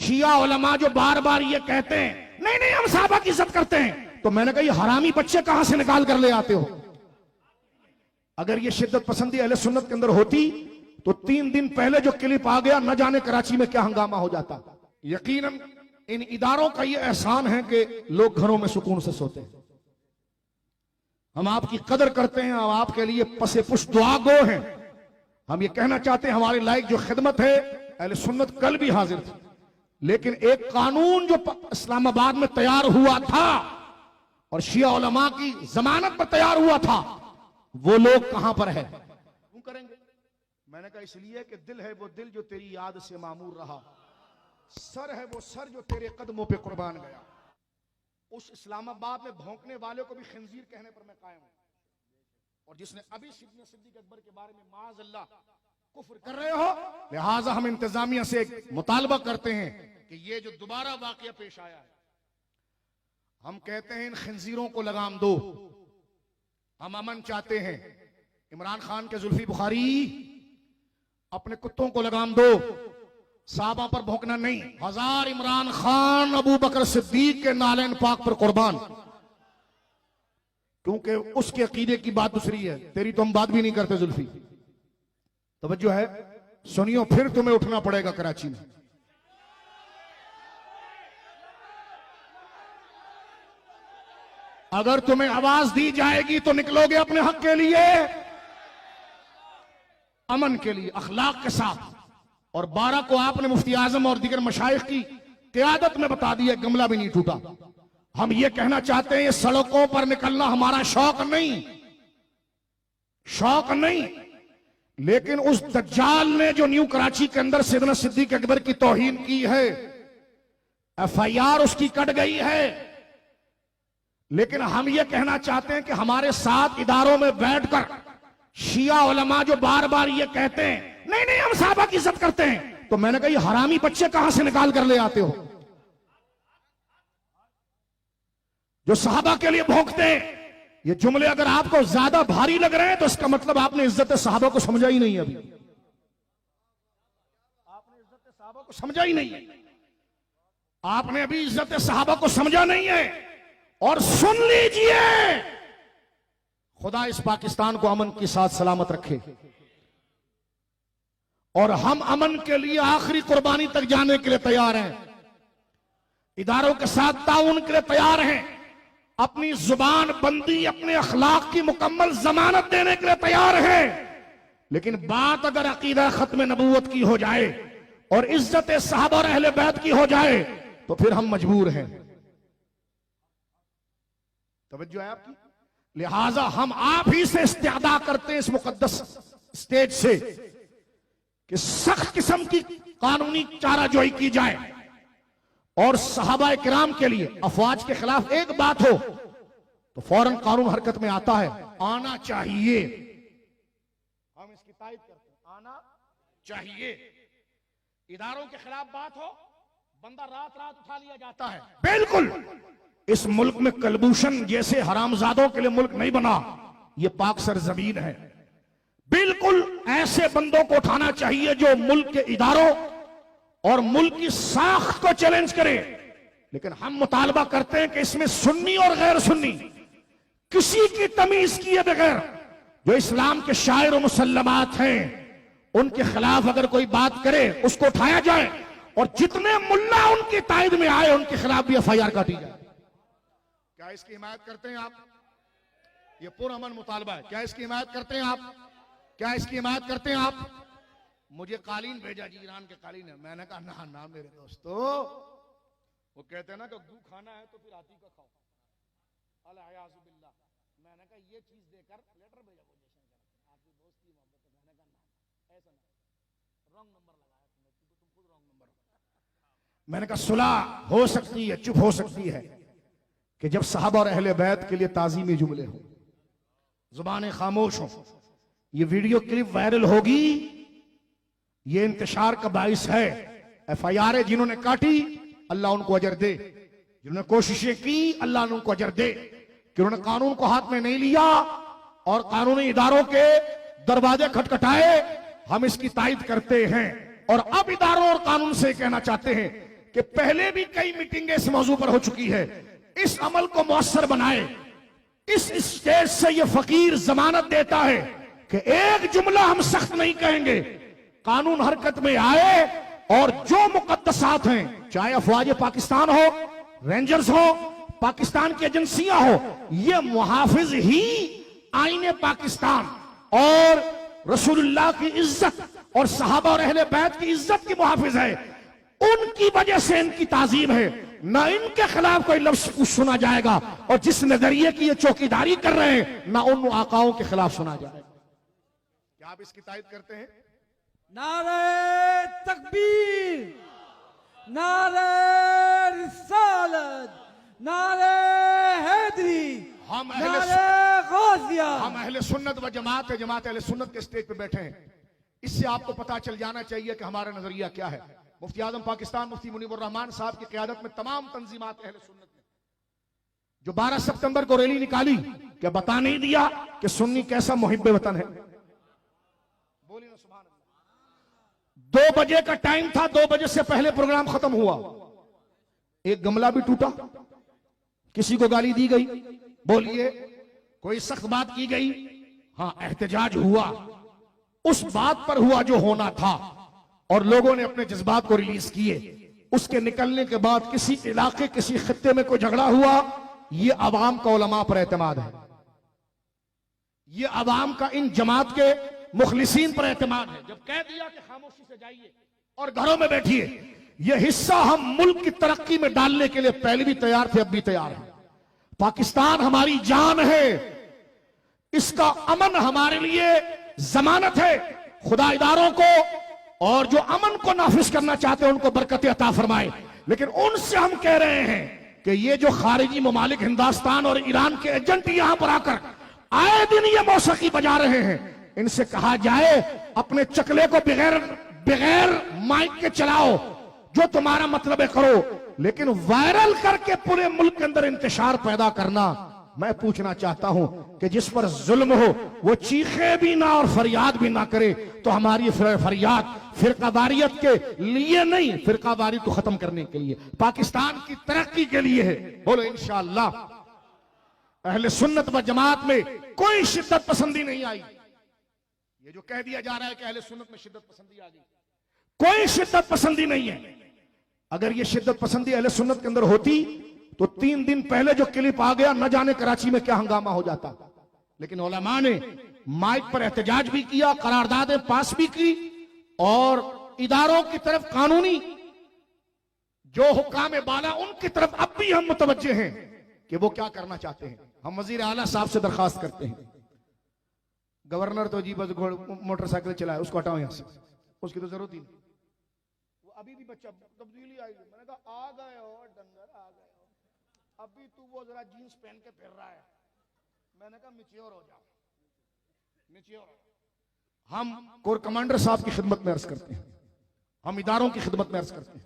शिया उलमा जो बार बार ये कहते हैं नहीं नहीं हम सहाबा की इज्जत करते हैं, तो मैंने कहा ये हरामी बच्चे कहां से निकाल कर ले आते हो? अगर ये शिद्दत पसंदी अहले सुन्नत के अंदर होती तो 3 दिन पहले जो क्लिप आ गया, न जाने कराची में क्या हंगामा हो जाता। यकीनन इन इदारों का ये एहसान है कि लोग घरों में सुकून से सोते हैं। हम आपकी कदर करते हैं, हम आपके लिए पसे पुश दुआ गो हैं। हम ये कहना चाहते हैं हमारे लायक जो खिदमत है, अहले सुन्नत कल भी हाजिर थी, लेकिन एक कानून जो इस्लामाबाद में तैयार हुआ था और शिया उलमा की जमानत पर तैयार हुआ था, वो लोग कहां पर है? क्यों करेंगे? मैंने कहा इसलिए कि दिल है वो दिल जो तेरी याद से मामूर रहा, सर है वो सर जो तेरे कदमों पे कुर्बान गया। उस इस्लामाबाद में भौंकने वाले को भी खिंजीर कहने पर मैं कायम हूं, और जिसने अभी सिद्दीक अकबर के बारे में माअज़ल्लाह कुफ्र कर रहे हो, लिहाजा हम इंतजामिया से एक मुतालबा करते हैं कि ये जो दोबारा वाकया पेश आया है, हम कहते हैं इन खिंजीरों को लगाम दो। हम अमन चाहते हैं। इमरान खान के जुल्फी बुखारी अपने कुत्तों को लगाम दो, साहबा पर भौंकना नहीं। 1000 इमरान खान अबू बकर सिद्दीक के नालैन पाक पर कुर्बान, क्योंकि उसके अकीदे की बात दूसरी है, तेरी तो हम बात भी नहीं करते। जुल्फी तवज्जो है, सुनियो, फिर तुम्हें उठना पड़ेगा कराची में। अगर तुम्हें आवाज दी जाएगी तो निकलोगे अपने हक के लिए, अमन के लिए, अखलाक के साथ। और 12 को आपने मुफ्ती आजम और दीगर मशाइख की क़ियादत में बता दिया, गमला भी नहीं टूटा। हम ये कहना चाहते हैं ये सड़कों पर निकलना हमारा शौक नहीं, शौक नहीं, लेकिन उस दज्जाल ने जो न्यू कराची के अंदर सैयदना सिद्दीक अकबर की तौहीन की है, FIR उसकी कट गई है। लेकिन हम ये कहना चाहते हैं कि हमारे साथ इदारों में बैठकर शिया उलमा जो बार बार ये कहते हैं नहीं नहीं हम सहाबा की इज्जत करते हैं, तो मैंने कहा ये हरामी बच्चे कहां से निकाल कर ले आते हो? जो सहाबा के लिए भौंकते हैं, ये जुमले अगर आपको ज्यादा भारी लग रहे हैं तो इसका मतलब आपने इज्जत सहाबा को समझा ही नहीं। अभी आपने इज्जत सहाबा को समझा ही नहीं है, आपने अभी इज्जत सहाबा को समझा नहीं है। और सुन लीजिए, खुदा इस पाकिस्तान को अमन के साथ सलामत रखे, और हम अमन के लिए आखिरी कुर्बानी तक जाने के लिए तैयार हैं, इदारों के साथ ताउन के लिए तैयार हैं, अपनी जुबान बंदी, अपने अखलाक की मुकम्मल जमानत देने के लिए तैयार हैं। लेकिन बात अगर अकीदा खत्म नबूवत की हो जाए और इज्जत सहाबा और अहले बैत की हो जाए तो फिर हम मजबूर हैं। तवज्जो है आपकी? लिहाजा हम आप ही से इस्तेदा करते हैं इस मुकद्दस स्टेज से कि सख्त किस्म की कानूनी चाराजोई की जाए, और सहाबा किराम के लिए अफवाज के खिलाफ एक बात हो तो फौरन कानून हरकत में आता है, आना चाहिए। हम इसकी तायद करते हैं, आना चाहिए। इदारों के खिलाफ बात हो, बंदा रात रात उठा लिया जाता है। बिल्कुल, इस मुल्क में कलभूषण जैसे हरामजादों के लिए मुल्क नहीं बना, यह पाक सरजमीन है। बिल्कुल ऐसे बंदों को उठाना चाहिए जो मुल्क के इदारों और मुल्क की साख्त को चैलेंज करे। लेकिन हम मुतालबा करते हैं कि इसमें सुन्नी और गैर सुन्नी किसी की तमीज किए बगैर जो इस्लाम के शायर और मुसल्लमात हैं उनके खिलाफ अगर कोई बात करे उसको उठाया जाए, और जितने मुल्ला उनकी तायद में आए उनके खिलाफ भी FIR काटी जाए। क्या इसकी हिमायत करते हैं आप? ये पुरअमन मुतालबा है। क्या इसकी हिमायत करते हैं आप? क्या इसकी हिमायत करते हैं आप? मुझे कालीन भेजा जी, ईरान के कालीन है। मैंने कहा ना ना मेरे दोस्तों, वो कहते हैं ना कि गू खाना है तो फिर हाथी का खाओ, अल-अयाज़ुबिल्लाह। मैंने कहा ये चीज देकर लेटर भेजा वो जैसे आपकी दोस्ती मोहब्बत है। मैंने कहा ना ऐसा ना, रॉन्ग नंबर लगाया तुमने, क्योंकि तुम खुद रॉन्ग नंबर हो। मैंने कहा सुलह हो सकती है, चुप हो सकती है कि जब सहाबा और अहले बैत के लिए ताज़ीमी जुमले हो, जुबानें खामोश हो। ये वीडियो क्लिप वायरल होगी, ये इंतशार का बाइस है। FIR जिन्होंने काटी अल्लाह उनको अजर दे, जिन्होंने कोशिशें की अल्लाह उनको अजर दे, कि उन्होंने कानून को हाथ में नहीं लिया और कानूनी इदारों के दरवाजे खटखटाए। हम इसकी तायद करते हैं और अब इदारों और कानून से कहना चाहते हैं कि पहले भी कई मीटिंगें इस मौजू पर हो चुकी है, इस अमल को मौसर बनाए। इस स्टेज से ये फकीर जमानत देता है कि एक जुमला हम सख्त नहीं कहेंगे, कानून हरकत में आए और जो मुकद्दसात हैं, चाहे अफवाज पाकिस्तान हो, रेंजर्स हो, पाकिस्तान की एजेंसियां हो, ये मुहाफिज ही आईने पाकिस्तान और रसूलुल्लाह की इज्जत और सहाबा और अहले बैत की इज्जत की मुहाफिज है। उनकी वजह से इनकी ताजीम है, ना इनके खिलाफ कोई लफ्ज सुना जाएगा, और जिस नजरिए की ये चौकीदारी कर रहे हैं ना उन आकाओं के खिलाफ सुना जाएगा। क्या आप इसकी तायद करते हैं? नारे तकबीर, नारे रिसालत, नारे हैदरी, हम अहले सुन्नत व जमात है, जमात अहले सुन्नत के स्टेज पे बैठे हैं। इससे आपको पता चल जाना चाहिए कि हमारा नजरिया क्या है। मुफ्ती आजम पाकिस्तान मुफ्ती मुनीबुर रहमान साहब की क़यादत में तमाम तंजीमात अहले सुन्नत ने जो 12 सितंबर को रैली निकाली, क्या बता नहीं दिया कि सुन्नी कैसा मुहिब्बे वतन है? बोली ना सुभान अल्लाह। 2 बजे का टाइम था, 2 बजे से पहले प्रोग्राम खत्म हुआ, एक गमला भी टूटा, किसी को गाली दी गई, बोलिए कोई सख्त बात की गई, हाँ एहतजाज हुआ, उस बात पर हुआ जो होना था, और लोगों ने अपने जज्बात को रिलीज किए। उसके निकलने के बाद किसी इलाके, किसी खित्ते में कोई झगड़ा हुआ, ये अवाम का उलमा पर एतमाद है, ये अवाम का इन जमात के मुखलिसीन पर एतमाद है। जब कह दिया कि खामोशी से जाइए और घरों में बैठिए, ये हिस्सा हम मुल्क की तरक्की में डालने के लिए पहले भी तैयार थे, अब भी तैयार है। पाकिस्तान हमारी जान है, इसका अमन हमारे लिए जमानत है। खुदा इदारों को और जो अमन को नाफिज करना चाहते हैं उनको बरकत अता फरमाए। लेकिन उनसे हम कह रहे हैं कि ये जो खारिजी ममालिक हिंदुस्तान और ईरान के एजेंट यहां पर आकर आए दिन ये मौसीकी बजा रहे हैं, इनसे कहा जाए अपने चकले को बगैर माइक के चलाओ, जो तुम्हारा मतलब है करो, लेकिन वायरल करके पूरे मुल्क के अंदर इंतशार पैदा करना, मैं पूछना चाहता हूं कि जिस पर जुल्म हो वो चीखे भी ना और फरियाद भी ना करे, तो हमारी फरियाद फिरकावारियत के लिए नहीं, फिरकावारी को खत्म करने के लिए, पाकिस्तान की तरक्की के लिए है। बोलो इंशाअल्लाह। अहले सुन्नत व जमात में कोई शिद्दत पसंदी नहीं आई। ये जो कह दिया जा रहा है कि अहले सुन्नत में शिद्दत पसंदी आ गई, कोई शिद्दत पसंदी नहीं है। अगर ये शिद्दत पसंदी अहले सुन्नत के अंदर होती तो 3 दिन पहले जो क्लिप आ गया, न जाने कराची में क्या हंगामा हो जाता। लेकिन उलमा ने माइक पर एहतजाज भी किया, करारदादें पास भी की, और इदारों की तरफ कानूनी जो हुक्काम बाला उनकी तरफ अब भी हम मुतवज्जे हैं कि वो क्या करना चाहते हैं। हम वजीर आला साहब से दरखास्त करते हैं, गवर्नर तो जी बस मोटरसाइकिल चलाए, उसको हटाओ यहां से, उसकी तो जरूरत ही नहीं। वो अभी भी बच्चा तब्दीली आई, मैंने कहा आ गए हो डंगर, आ गए हो, अभी तू वो जरा जीन्स पहन के फिर रहा है। मैंने कहा मिच्योर हो जाओ, मिच्योर। हम कोर कमांडर साहब की खिदमत में अर्ज करते हैं, हम इदारों की खिदमत में अर्ज करते हैं,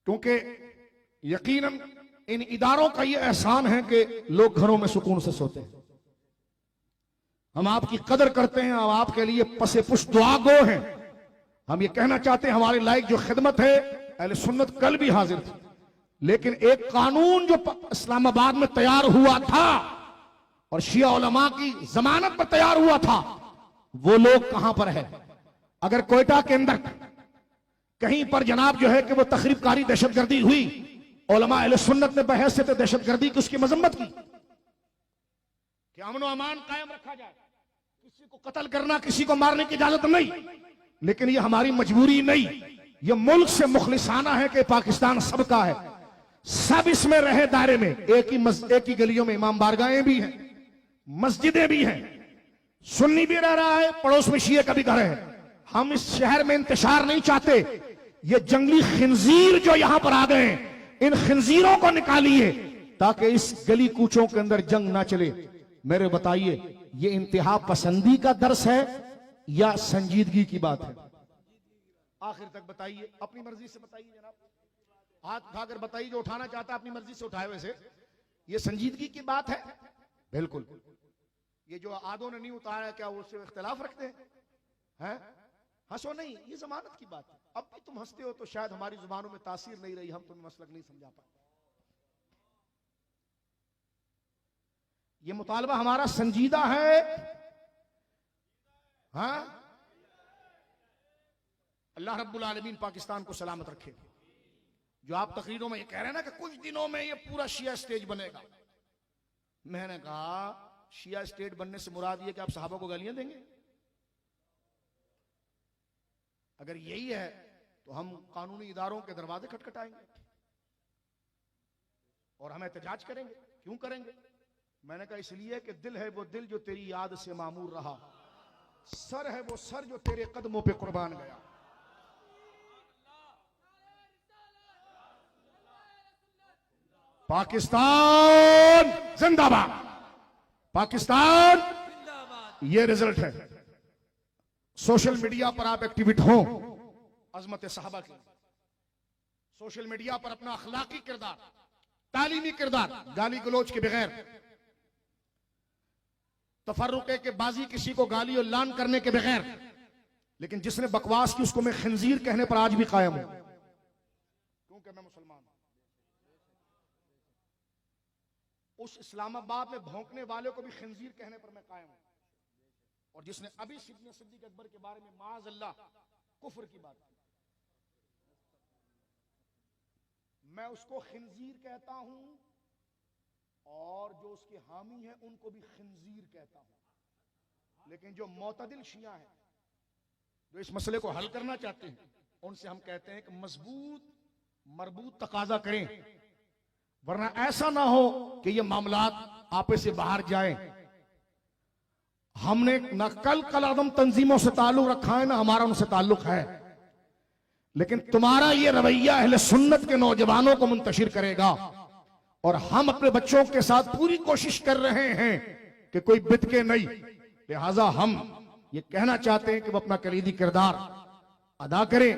क्योंकि यकीनन इन इदारों का यह एहसान है कि लोग घरों में सुकून से सोते हैं। हम आपकी कदर करते हैं, हम आपके लिए पसे पुष्ट दुआ गो हैं। हम ये कहना चाहते हैं हमारे लायक जो खिदमत है, अहले सुन्नत कल भी हाजिर थी, लेकिन एक कानून जो इस्लामाबाद में तैयार हुआ था और शिया उलमा की जमानत पर तैयार हुआ था, वो लोग कहां पर है? अगर कोयटा के अंदर कहीं पर जनाब जो है कि वो तखरीबकारी दहशतगर्दी हुई, उलमा अहले सुन्नत ने बहैसियत दहशतगर्दी की उसकी मजम्मत की कि अमन व अमान कायम रखा जाए, किसी को कत्ल करना, किसी को मारने की इजाजत नहीं। लेकिन ये हमारी मजबूरी नहीं, ये मुल्क से मुखलिसाना है कि पाकिस्तान सबका है, सब इसमें रहे दायरे में। एक ही गलियों में इमाम बारगाहें भी हैं, मस्जिदें भी हैं, सुन्नी भी रह रहा है, पड़ोस में शिये का भी घर है। हम इस शहर में इंतशार नहीं चाहते। ये जंगली खिंजीर जो यहां पर आ गए हैं, इन खिंजीरों को निकालिए ताकि इस गली कूचों के अंदर जंग ना चले। मेरे बताइए, ये इंतहा पसंदी का दर्स है या संजीदगी की बात है? आखिर तक बताइए, अपनी मर्जी से बताइए जनाब, हाथ उठाकर बताइए, जो उठाना चाहता है अपनी मर्जी से उठाए। वैसे ये संजीदगी की बात है? बिल्कुल। ये जो आदों ने नहीं उतारा, क्या उससे इख्तिलाफ रखते हैं? हंसो नहीं, ये जमानत की बात है। अब भी तुम हंसते हो तो शायद हमारी जुबानों में तासीर नहीं रही, हम तुम्हें मसलक नहीं समझा पाए। ये मुतालबा हमारा संजीदा है। हाँ, अल्लाह रब्बुल आलमीन पाकिस्तान को सलामत रखे। जो आप तकरीरों में ये कह रहे हैं ना कि कुछ दिनों में ये पूरा शिया स्टेट बनेगा, मैंने कहा शिया स्टेट बनने से मुराद ये कि आप सहाबा को गालियां देंगे? अगर यही है तो हम कानूनी इदारों के दरवाजे खटखटाएंगे और हम एहतजाज करेंगे। क्यों करेंगे? मैंने कहा इसलिए कि दिल है वो दिल जो तेरी याद से मामूर रहा, सर है वो सर जो तेरे कदमों पे कुर्बान गया। पाकिस्तान जिंदाबाद, पाकिस्तान जिंदाबाद। ये रिजल्ट है। सोशल मीडिया पर आप एक्टिविट हो अजमत सहाबा की, सोशल मीडिया पर अपना अखलाकी किरदार, तालीमी किरदार, गाली गलोच के बगैर, तफर्रुके के बाजी, किसी को गाली और लान करने के बगैर। लेकिन जिसने बकवास की उसको मैं खंजीर कहने पर आज भी कायम हूं, क्योंकि मैं मुसलमान हूं। उस इस्लामाबाद में भौंकने वाले को भी खंजीर कहने पर मैं कायम हूं। और जिसने अभी सिद्दीक अकबर के बारे में माज़ अल्लाह कुफ्र की बात की, मैं उसको खंजीर कहता हूं और जो उसके हामी हैं उनको भी खंजीर कहता हूं। लेकिन जो मोतदिल शिया हैं, जो इस मसले को हल करना चाहते हैं, उनसे हम कहते हैं कि मजबूत मरबूत तकाजा करें, वरना ऐसा ना हो कि ये मामलात आपे से बाहर जाए। हमने न कल आदम तंजीमों से ताल्लुक रखा है, ना हमारा उनसे ताल्लुक है, लेकिन तुम्हारा ये रवैया अहले सुन्नत के नौजवानों को मुंतशिर करेगा। और हम अपने बच्चों के साथ पूरी कोशिश कर रहे हैं कि कोई बिदके नहीं। लिहाजा हम ये कहना चाहते हैं कि वो अपना कलीदी किरदार अदा करें